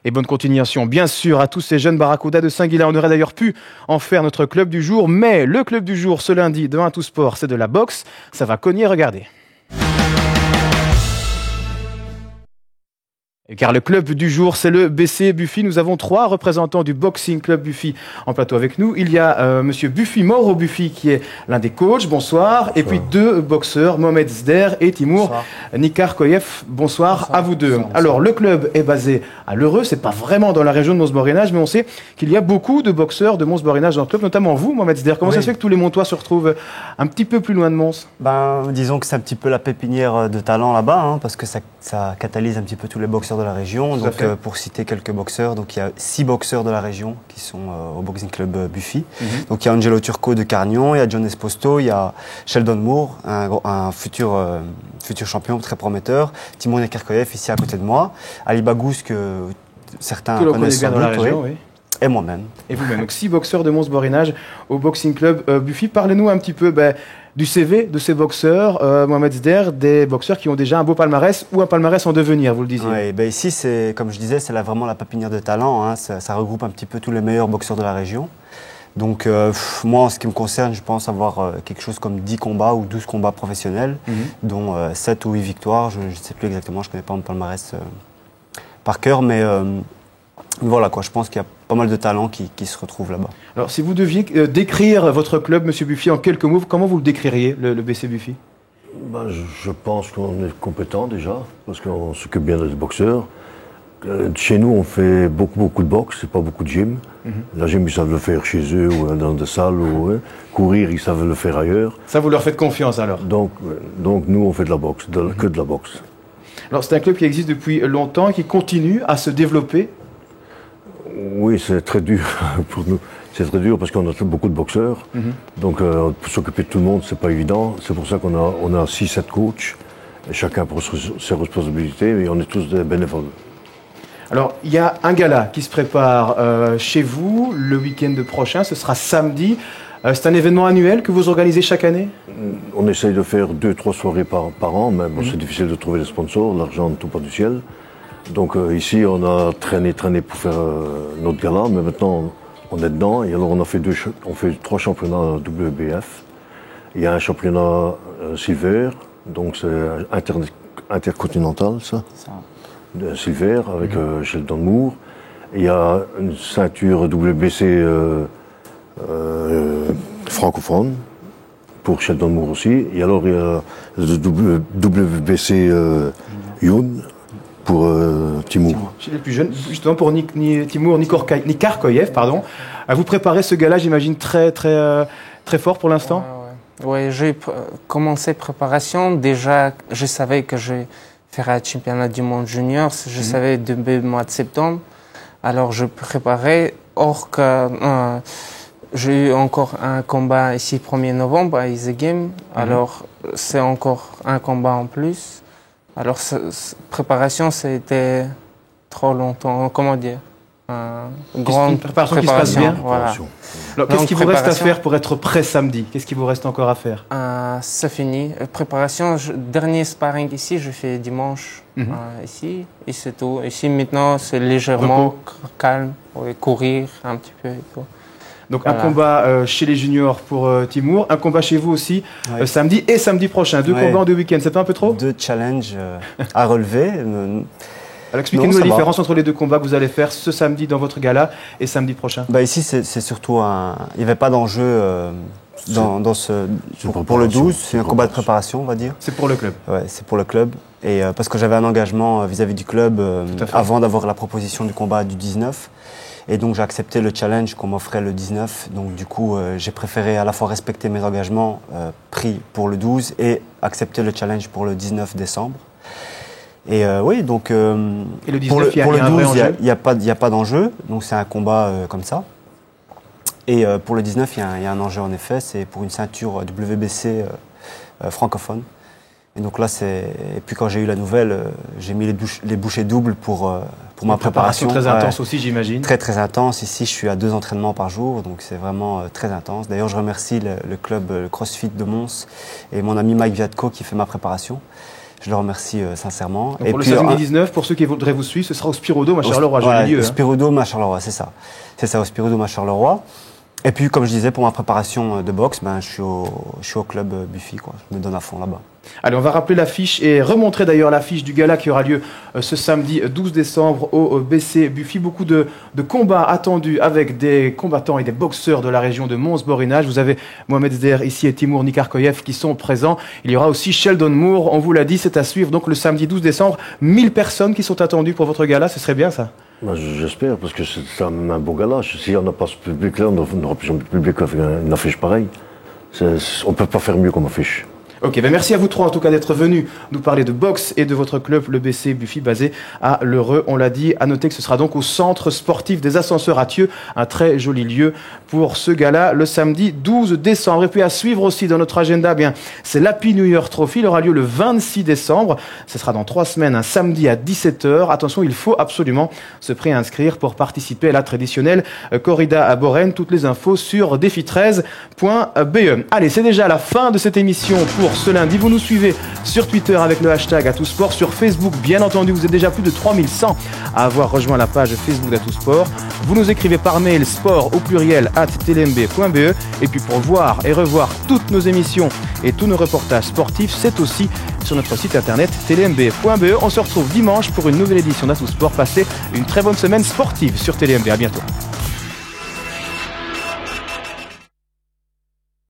Et bonne continuation, bien sûr, à tous ces jeunes barracudas de Saint-Guilain. On aurait d'ailleurs pu en faire notre club du jour, mais le club du jour ce lundi de 1 tout sport, c'est de la boxe. Ça va cogner, regardez. Car le club du jour, c'est le BC Buffy. Nous avons 3 représentants du Boxing Club Buffy en plateau avec nous. Il y a monsieur Buffy, Mauro Buffy, qui est l'un des coachs. Bonsoir. Et puis 2 boxeurs, Mohamed Zder et Timur Nikarkoyev. Bonsoir à vous deux. Bonsoir. Alors, le club est basé à L'Heureux. C'est pas vraiment dans la région de Mons-Borinage, mais on sait qu'il y a beaucoup de boxeurs de Mons-Borinage dans le club, notamment vous, Mohamed Zder. Comment ça se fait que tous les Montois se retrouvent un petit peu plus loin de Mons? Disons que c'est un petit peu la pépinière de talent là-bas, hein, parce que ça catalyse un petit peu tous les boxeurs de la région. Donc, pour citer quelques boxeurs, donc il y a 6 boxeurs de la région qui sont au Boxing Club Buffy. Donc il y a Angelo Turco de Carnion, il y a John Esposto, il y a Sheldon Moore, un futur champion très prometteur, Timur Nikarkoyev ici à côté de moi, Ali Bagous que certains connaissent bien dans la région, oui. Et moi-même. Et vous-même. Donc 6 boxeurs de Mons-Borinage au Boxing Club Buffy. Parlez-nous un petit peu du CV de ces boxeurs, Mohamed Zder, des boxeurs qui ont déjà un beau palmarès ou un palmarès en devenir, vous le disiez. Oui, ici, comme je disais, c'est vraiment la pépinière de talent. Hein. Ça regroupe un petit peu tous les meilleurs boxeurs de la région. Donc moi, en ce qui me concerne, je pense avoir quelque chose comme 10 combats ou 12 combats professionnels, dont 7 ou 8 victoires. Je ne sais plus exactement, je ne connais pas mon palmarès par cœur, mais voilà quoi, je pense qu'il y a pas mal de talents qui se retrouvent là-bas. Alors, si vous deviez décrire votre club, Monsieur Buffy, en quelques mots, comment vous le décririez, le BC Buffy? Je pense qu'on est compétent déjà, parce qu'on s'occupe bien des boxeurs. Chez nous, on fait beaucoup de boxe, c'est pas beaucoup de gym. La gym, ils savent le faire chez eux ou dans des salles. Courir, ils savent le faire ailleurs. Ça, vous leur faites confiance alors? Donc nous, on fait de la boxe, que de la boxe. Alors, c'est un club qui existe depuis longtemps et qui continue à se développer. Oui, c'est très dur pour nous. C'est très dur parce qu'on a beaucoup de boxeurs. Donc, pour s'occuper de tout le monde, c'est pas évident. C'est pour ça qu'on a 6-7 coachs, et chacun pour ses responsabilités, et on est tous des bénévoles. Alors, il y a un gala qui se prépare chez vous le week-end prochain. Ce sera samedi. C'est un événement annuel que vous organisez chaque année? On essaye de faire 2-3 soirées par an, mais bon, c'est difficile de trouver des sponsors. L'argent ne tombe pas du ciel. Donc ici, on a traîné pour faire notre gala, mais maintenant on est dedans. Et alors on fait 3 championnats WBF. Il y a un championnat Silver, donc c'est intercontinental ça. Silver avec Sheldon Moore. Il y a une ceinture WBC francophone pour Sheldon Moore aussi. Et alors il y a le WBC Youn pour Timur. Chez les plus jeunes, justement pour Timur Nikarkoyev, pardon. Vous préparez ce gala, j'imagine, très fort pour l'instant? Oui, j'ai commencé préparation. Déjà, je savais que je ferais un championnat du monde junior. Je savais début mois de septembre. Alors, je préparais. Or que j'ai eu encore un combat ici 1er novembre à Easy Game. Alors, c'est encore un combat en plus. Alors, préparation, c'était trop longtemps, comment dire, grande préparation qui se passe bien. Voilà. Alors, qu'est-ce qui vous reste à faire pour être prêt samedi? Qu'est-ce qui vous reste encore à faire? C'est fini. Préparation, dernier sparring ici, je fais dimanche ici, et c'est tout. Ici, maintenant, c'est légèrement calme, courir un petit peu et tout. Donc un combat chez les juniors pour Timur, un combat chez vous aussi samedi et samedi prochain. 2 combats en 2 week-ends, c'est pas un peu trop? 2 challenges à relever. Alors expliquez-nous la différence entre les 2 combats que vous allez faire ce samedi dans votre gala et samedi prochain. Ici c'est surtout il n'y avait pas d'enjeu pour le 12, c'est un combat de préparation on va dire. C'est pour le club? Ouais, c'est pour le club. Et parce que j'avais un engagement vis-à-vis du club avant d'avoir la proposition du combat du 19. Et donc j'ai accepté le challenge qu'on m'offrait le 19. Donc du coup, j'ai préféré à la fois respecter mes engagements pris pour le 12 et accepter le challenge pour le 19 décembre. Et oui, donc et le 19, pour le 12, il n'y a pas d'enjeu. Donc c'est un combat comme ça. Et pour le 19, il y a un enjeu en effet. C'est pour une ceinture WBC francophone. Et donc là, et puis quand j'ai eu la nouvelle, j'ai mis les bouchées doubles pour ma préparation. Très intense aussi, j'imagine. Très intense. Ici, je suis à 2 entraînements par jour, donc c'est vraiment très intense. D'ailleurs, je remercie le club CrossFit de Mons et mon ami Mike Viatko qui fait ma préparation. Je le remercie sincèrement. Donc pour le 2019, pour ceux qui voudraient vous suivre, ce sera au Spirodome à Charleroi. Au Spirodome à Charleroi, c'est ça. C'est ça, au Spirodome à Charleroi. Et puis, comme je disais, pour ma préparation de boxe, je suis au club Buffy, quoi. Je me donne à fond là-bas. Allez, on va rappeler l'affiche et remontrer d'ailleurs l'affiche du gala qui aura lieu ce samedi 12 décembre au BC Buffy. Beaucoup de combats attendus avec des combattants et des boxeurs de la région de Mons-Borinage. Vous avez Mohamed Zder ici et Timur Nikarkoyev qui sont présents. Il y aura aussi Sheldon Moore, on vous l'a dit, c'est à suivre donc le samedi 12 décembre. 1000 personnes qui sont attendues pour votre gala, ce serait bien ça? J'espère, parce que c'est un beau gala. Si on n'a pas ce public-là, on n'aura plus jamais de public avec une affiche pareille. On ne peut pas faire mieux comme affiche. Ok, merci à vous trois en tout cas d'être venus nous parler de boxe et de votre club, le BC Buffy, basé à L'Heureux. On l'a dit, à noter que ce sera donc au centre sportif des Ascenseurs à Thieux, un très joli lieu pour ce gala le samedi 12 décembre. Et puis à suivre aussi dans notre agenda, c'est l'Happy New Year Trophy. Il aura lieu le 26 décembre. Ce sera dans 3 semaines, un samedi à 17h. Attention, il faut absolument se préinscrire pour participer à la traditionnelle corrida à Borène. Toutes les infos sur défi13.be. Allez, c'est déjà la fin de cette émission pour ce lundi. Vous nous suivez sur Twitter avec le hashtag #AtouSport, sur Facebook bien entendu. Vous êtes déjà plus de 3100 à avoir rejoint la page Facebook d'AtouSport. Vous nous écrivez par mail sport au pluriel @tlmb.be. Et puis pour voir et revoir toutes nos émissions et tous nos reportages sportifs, c'est aussi sur notre site internet tlmb.be. On se retrouve dimanche pour une nouvelle édition d'AtouSport. Passez une très bonne semaine sportive sur TLMB. À bientôt.